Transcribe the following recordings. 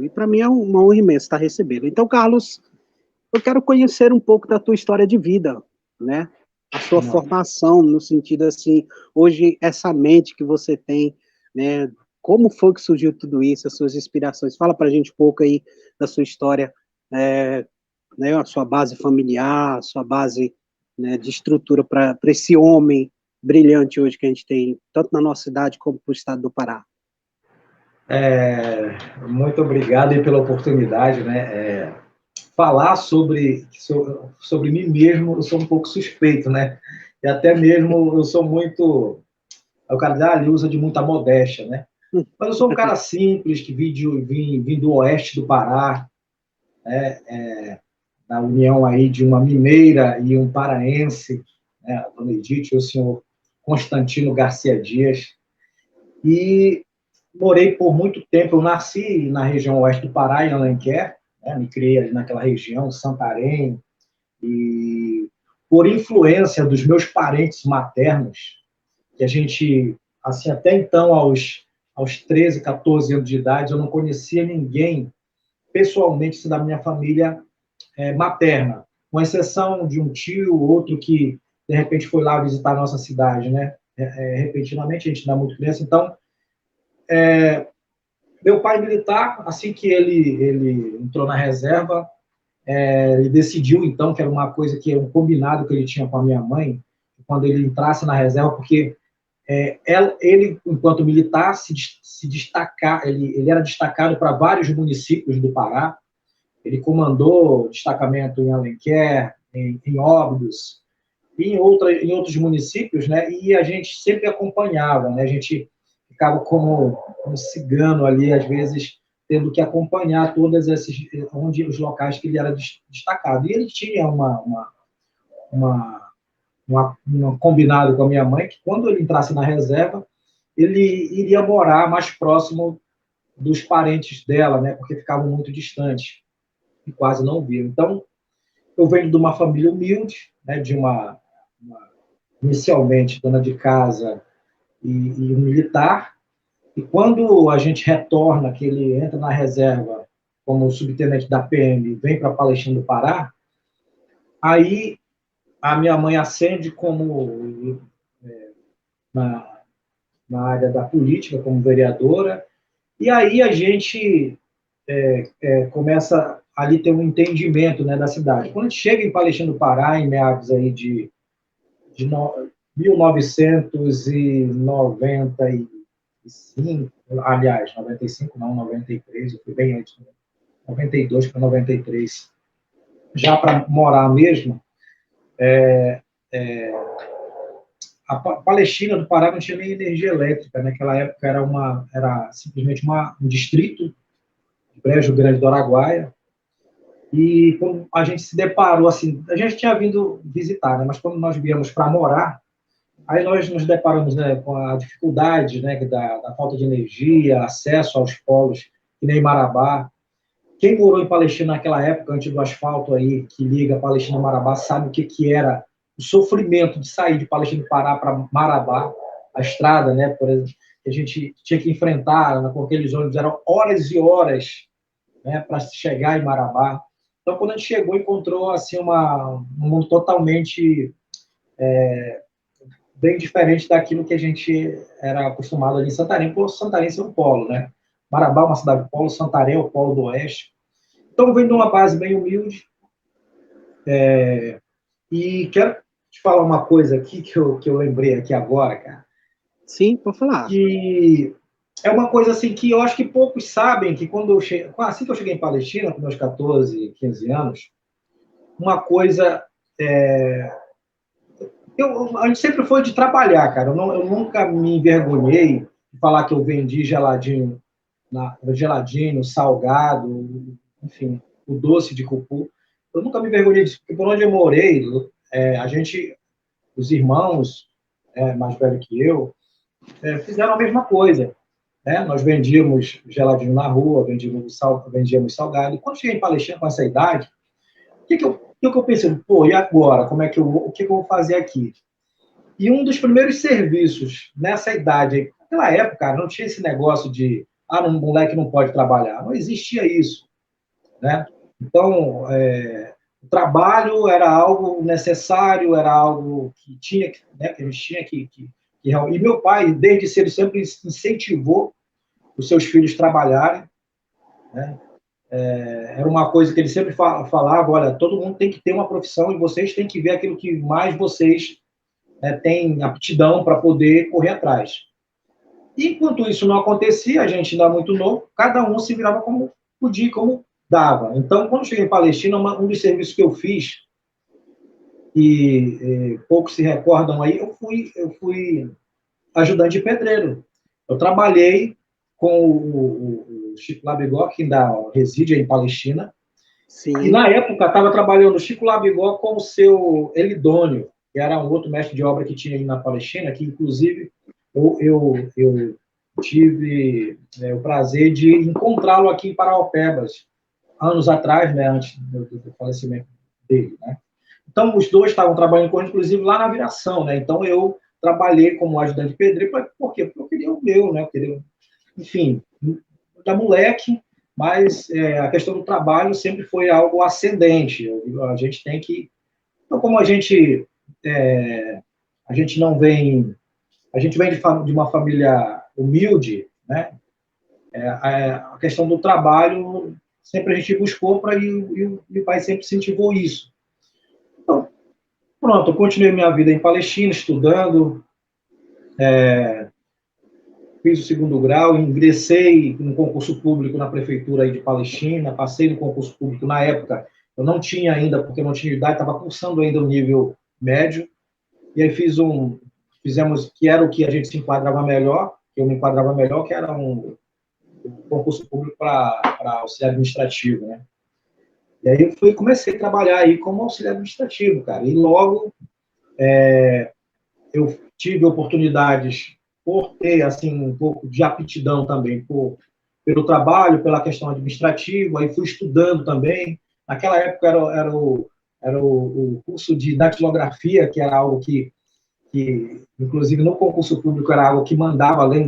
E para mim é uma honra imensa estar recebendo. Então, Carlos, eu quero conhecer um pouco da tua história de vida, né? A sua formação, no sentido assim, hoje essa mente que você tem, né? Como foi que surgiu tudo isso, as suas inspirações? Fala para a gente um pouco aí da sua história, né? A sua base familiar, a sua base, né, de estrutura para esse homem brilhante hoje que a gente tem, tanto na nossa cidade como no estado do Pará. Muito obrigado aí pela oportunidade, né? Falar sobre mim mesmo, eu sou um pouco suspeito, né? E até mesmo eu sou muito... O cara ele usa de muita modéstia, né? Mas eu sou um cara simples, que vim do oeste do Pará, né? Da união aí de uma mineira e um paraense, né? A dona Edith e o senhor Constantino Garcia Dias. E morei por muito tempo. Eu nasci na região oeste do Pará, em Alenquer, né? Me criei ali naquela região, Santarém, e por influência dos meus parentes maternos, que a gente, assim, até então, aos 13, 14 anos de idade, eu não conhecia ninguém pessoalmente da minha família materna, com exceção de um tio, outro que, de repente, foi lá visitar a nossa cidade, né? Repentinamente, a gente não é muito criança, então, meu pai militar, assim que ele entrou na reserva, ele decidiu, então, que era uma coisa que era um combinado que ele tinha com a minha mãe, quando ele entrasse na reserva, porque ele, enquanto militar, se destacar, ele era destacado para vários municípios do Pará. Ele comandou destacamento em Alenquer, em Óbidos, e em outros municípios, né? E a gente sempre acompanhava, né? A gente ficava como um cigano ali, às vezes tendo que acompanhar todos os locais que ele era destacado. E ele tinha um combinado com a minha mãe que quando ele entrasse na reserva, ele iria morar mais próximo dos parentes dela, né? Porque ficavam muito distantes e quase não viam. Então, eu venho de uma família humilde, né? De uma inicialmente dona de casa e um militar. E quando a gente retorna, que ele entra na reserva como subtenente da PM e vem para Palestina do Pará, aí a minha mãe ascende como na, na área da política, como vereadora, e aí a gente começa ali ter um entendimento, né, da cidade. Quando a gente chega em Palestina do Pará, em meados aí de 1995, aliás, 95 não, 93, eu fui bem antes, 92 para 93, já para morar mesmo, a Palestina do Pará não tinha nem energia elétrica. Naquela época era simplesmente um distrito de Brejo Grande do Araguaia. E quando a gente se deparou, assim, a gente tinha vindo visitar, né, mas quando nós viemos para morar, aí nós nos deparamos, né, com a dificuldade, né, da falta de energia, acesso aos polos, que nem Marabá. Quem morou em Palestina naquela época, antes do asfalto aí, que liga Palestina a Marabá, sabe o que era o sofrimento de sair de Palestina do Pará para Marabá, a estrada, né, por exemplo, que a gente tinha que enfrentar, né, com aqueles ônibus, eram horas e horas, né, para chegar em Marabá. Então, quando a gente chegou, encontrou assim, um mundo totalmente bem diferente daquilo que a gente era acostumado ali em Santarém, porque Santarém é um polo, né? Marabá é uma cidade polo, Santarém é o polo do oeste. Então, vem de uma base bem humilde. E quero te falar uma coisa aqui que eu lembrei aqui agora, cara. Sim, pode falar. Que é uma coisa assim que eu acho que poucos sabem, que assim que eu cheguei em Palestina, com meus 14, 15 anos, uma coisa... a gente sempre foi de trabalhar, cara. Eu nunca me envergonhei de falar que eu vendi geladinho, geladinho, salgado, enfim, o doce de cupu. Eu nunca me envergonhei disso, porque por onde eu morei, os irmãos mais velhos que eu, fizeram a mesma coisa. Né? Nós vendíamos geladinho na rua, vendíamos salgado. E quando cheguei em Palestina com essa idade, o que eu pensei? Pô, e agora? O que eu vou fazer aqui? E um dos primeiros serviços nessa idade, naquela época, não tinha esse negócio de um moleque não pode trabalhar. Não existia isso, né? Então, o trabalho era algo necessário, era algo que tinha, né, que a gente tinha que e meu pai, desde cedo, sempre incentivou os seus filhos a trabalharem, né? Era uma coisa que ele sempre falava, olha, todo mundo tem que ter uma profissão e vocês têm que ver aquilo que mais vocês, né, têm aptidão para poder correr atrás. E, enquanto isso não acontecia, a gente ainda muito novo, cada um se virava como podia, como dava. Então, quando cheguei em Palestina, um dos serviços que eu fiz, e poucos se recordam aí, eu fui ajudante de pedreiro. Eu trabalhei com o Chico Labigó, que ainda reside em Palestina. Sim. E, na época, estava trabalhando o Chico Labigó com o seu Elidônio, que era um outro mestre de obra que tinha aí na Palestina, que, inclusive, eu tive o prazer de encontrá-lo aqui em Paraopebas, anos atrás, né, antes do falecimento dele, né? Então, os dois estavam trabalhando com, inclusive, lá na Viração, né? Então, eu trabalhei como ajudante de pedreiro, por quê? Porque eu queria o meu, né? Eu queria, enfim, da moleque, mas a questão do trabalho sempre foi algo ascendente. A gente tem que... Então, como a gente não vem... A gente vem de uma família humilde, né? A questão do trabalho sempre a gente buscou e o pai sempre incentivou isso. Então, pronto, eu continuei minha vida em Palestina, estudando, fiz o segundo grau, ingressei no concurso público na prefeitura aí de Palestina, passei no concurso público na época, eu não tinha ainda, porque eu não tinha idade, estava cursando ainda o nível médio, e aí fizemos, que era o que a gente se enquadrava melhor, que eu me enquadrava melhor, que era um concurso público para auxiliar administrativo, né? E aí eu comecei a trabalhar aí como auxiliar administrativo, cara, e logo eu tive oportunidades por ter, assim, um pouco de aptidão também, pelo trabalho, pela questão administrativa, aí fui estudando também. Naquela época era o curso de datilografia, que era algo que, inclusive, no concurso público era algo que mandava, além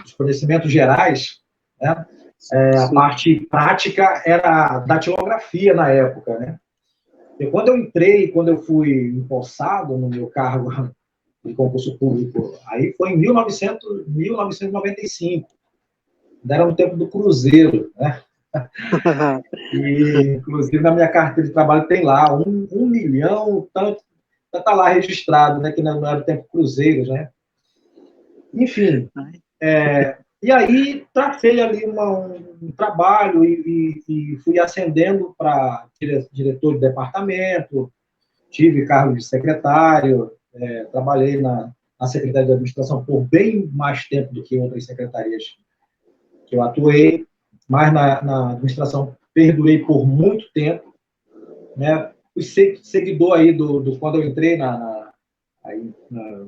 dos conhecimentos gerais, né? A parte prática era a datilografia na época, né? E quando eu entrei, quando eu fui empossado no meu cargo de concurso público, aí foi em 1995, era no tempo do Cruzeiro, né? E, inclusive, na minha carteira de trabalho tem lá 1 milhão, tanto está lá registrado, né, que não era o tempo Cruzeiros, né? Enfim, e aí tracei ali um trabalho e fui ascendendo para diretor de departamento, tive cargo de secretário, trabalhei na Secretaria de Administração por bem mais tempo do que outras secretarias que eu atuei, mas na administração perdurei por muito tempo, né? Fui seguidor aí quando eu entrei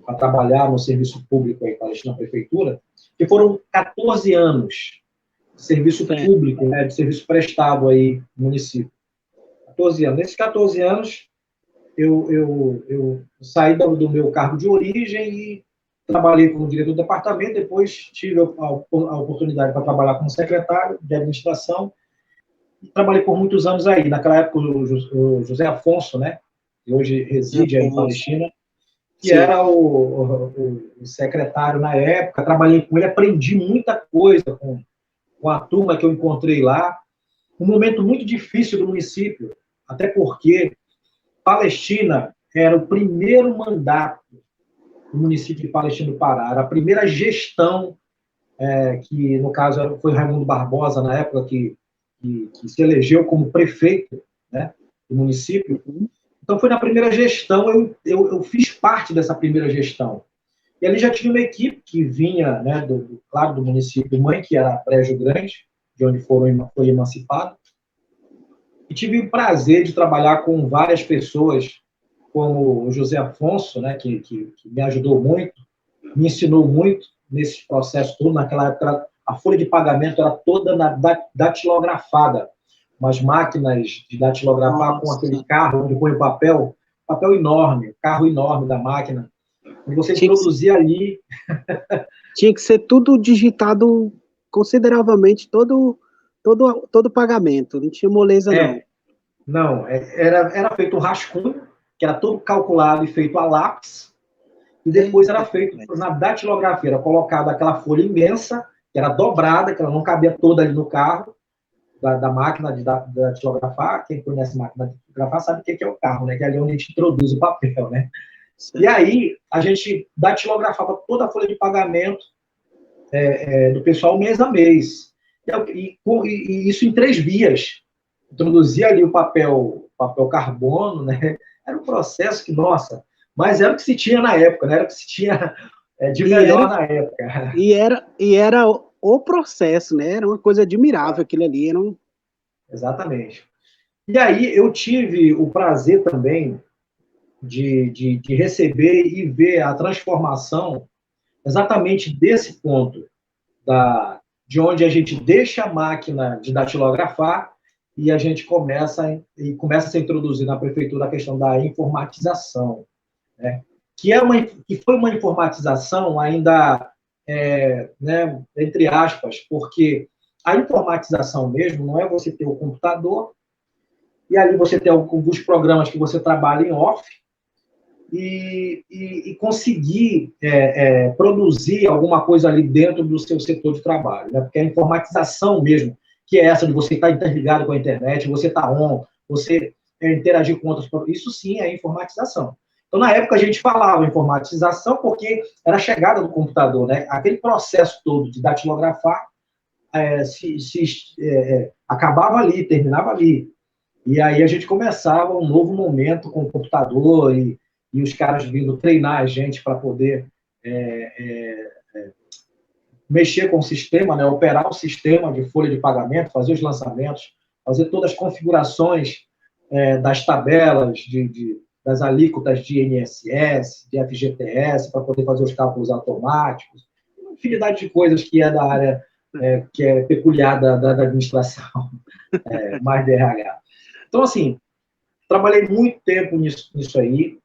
para trabalhar no serviço público aí, na prefeitura, que foram 14 anos de serviço público, né, de serviço prestado aí no município. 14 anos. Nesses 14 anos, eu saí do meu cargo de origem e trabalhei como diretor do departamento, depois tive a oportunidade para trabalhar como secretário de administração e trabalhei por muitos anos aí. Naquela época, o José Afonso, né, que hoje reside aí em Palestina, que era o secretário na época, trabalhei com ele, aprendi muita coisa com a turma que eu encontrei lá. Um momento muito difícil do município, até porque Palestina era o primeiro mandato do município de Palestina do Pará, era a primeira gestão, que, no caso, foi Raimundo Barbosa, na época, que se elegeu como prefeito, né, do município. Então, foi na primeira gestão, eu fiz parte dessa primeira gestão. E ali já tinha uma equipe que vinha, né, claro, do município mãe, que era Brejo Grande, de onde foi emancipado. E tive o prazer de trabalhar com várias pessoas, como o José Afonso, né, que me ajudou muito, me ensinou muito nesse processo todo. Naquela época, a folha de pagamento era toda datilografada, umas máquinas de datilografar com aquele carro onde põe o papel enorme, carro enorme da máquina. E você introduzia ali... Tinha que ser tudo digitado consideravelmente, todo pagamento, não tinha moleza, não. Não, era feito um rascunho, que era todo calculado e feito a lápis, e depois era feito na datilografia, era colocada aquela folha imensa, que era dobrada, que ela não cabia toda ali no carro, da máquina de datilografar. Quem conhece máquina de datilografar sabe o que é o carro, né? Que é ali onde a gente introduz o papel, né? Certo. E aí, a gente datilografava toda a folha de pagamento do pessoal mês a mês. E isso em 3 vias. Introduzia ali o papel carbono, né? Era um processo que, nossa, mas era o que se tinha na época, né? Era o que se tinha de melhor na época. E era o processo, né? Era uma coisa admirável aquilo ali. Exatamente. E aí eu tive o prazer também de receber e ver a transformação exatamente desse ponto, de onde a gente deixa a máquina de datilografar e a gente começa a ser introduzido na prefeitura a questão da informatização, né? Que foi uma informatização ainda, né, entre aspas, porque a informatização mesmo não é você ter o computador e ali você ter alguns programas que você trabalha em off e conseguir produzir alguma coisa ali dentro do seu setor de trabalho, né? Porque a informatização mesmo, que é essa de você estar interligado com a internet, você estar on, você interagir com outros, isso sim é informatização. Então, na época, a gente falava informatização porque era a chegada do computador, né? Aquele processo todo de datilografar acabava ali, terminava ali. E aí a gente começava um novo momento com o computador e os caras vindo treinar a gente para poder mexer com o sistema, né? Operar o sistema de folha de pagamento, fazer os lançamentos, fazer todas as configurações das tabelas, das alíquotas de INSS, de FGTS, para poder fazer os cálculos automáticos, uma infinidade de coisas que é da área que é peculiar da administração, mais de RH. Então, assim, trabalhei muito tempo nisso aí,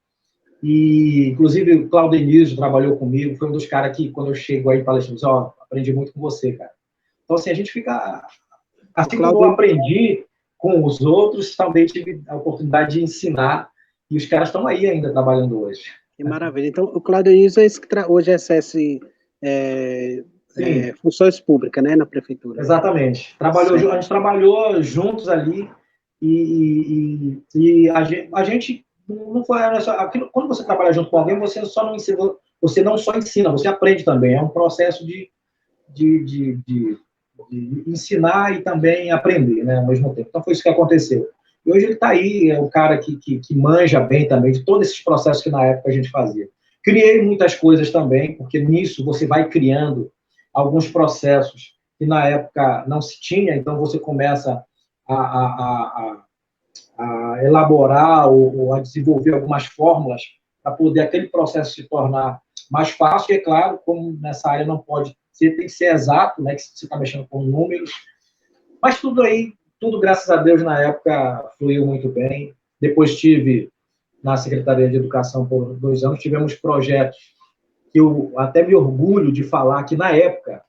e, inclusive, o Claudenilson trabalhou comigo, foi um dos caras que, quando eu chego aí, fala assim, aprendi muito com você, cara. Então, assim, a gente fica... Assim como eu aprendi com os outros, também tive a oportunidade de ensinar, e os caras estão aí ainda trabalhando hoje. Que maravilha. Então, o Claudenilson é esse que hoje exerce funções públicas, né, na prefeitura. Exatamente. A gente trabalhou juntos ali, e a gente não foi quando você trabalha junto com alguém, você não só ensina, você aprende também. É um processo de ensinar e também aprender, né, ao mesmo tempo. Então foi isso que aconteceu. E hoje ele está aí, é um cara que manja bem também de todos esses processos que na época a gente fazia. Criei muitas coisas também, porque nisso você vai criando alguns processos que na época não se tinha, então você começa a elaborar ou a desenvolver algumas fórmulas para poder aquele processo se tornar mais fácil. E, é claro, como nessa área não pode ser, tem que ser exato, né, que você está mexendo com números, mas tudo, graças a Deus, na época, fluiu muito bem. Depois tive na Secretaria de Educação por 2 anos, tivemos projetos que eu até me orgulho de falar que, na época,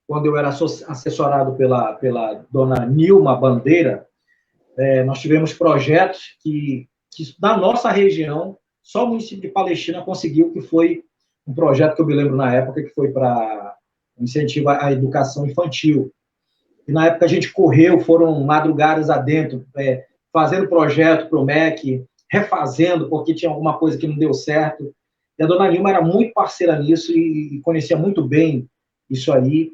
quando eu era assessorado pela dona Nilma Bandeira, nós tivemos projetos que, na nossa região, só o município de Palestina conseguiu, que foi um projeto que eu me lembro na época, que foi para incentivo à educação infantil. E na época a gente correu, foram madrugadas adentro, fazendo projeto para o MEC, refazendo, porque tinha alguma coisa que não deu certo. E a dona Nilma era muito parceira nisso e conhecia muito bem isso aí.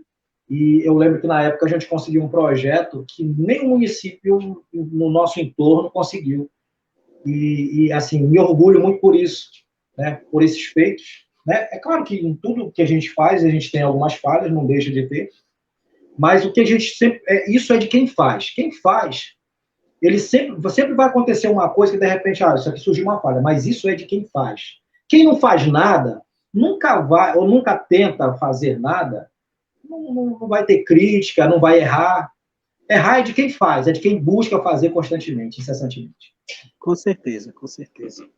E eu lembro que, na época, a gente conseguiu um projeto que nem o município no nosso entorno conseguiu. E assim, me orgulho muito por isso, né? Por esses feitos. Né? É claro que em tudo que a gente faz, a gente tem algumas falhas, não deixa de ter, mas o que a gente sempre... isso é de quem faz. Quem faz, sempre vai acontecer uma coisa que, de repente, isso aqui surgiu uma falha, mas isso é de quem faz. Quem não faz nada, nunca vai, ou nunca tenta fazer nada, não vai ter crítica, não vai errar. Errar é de quem faz, é de quem busca fazer constantemente, incessantemente. Com certeza, com certeza.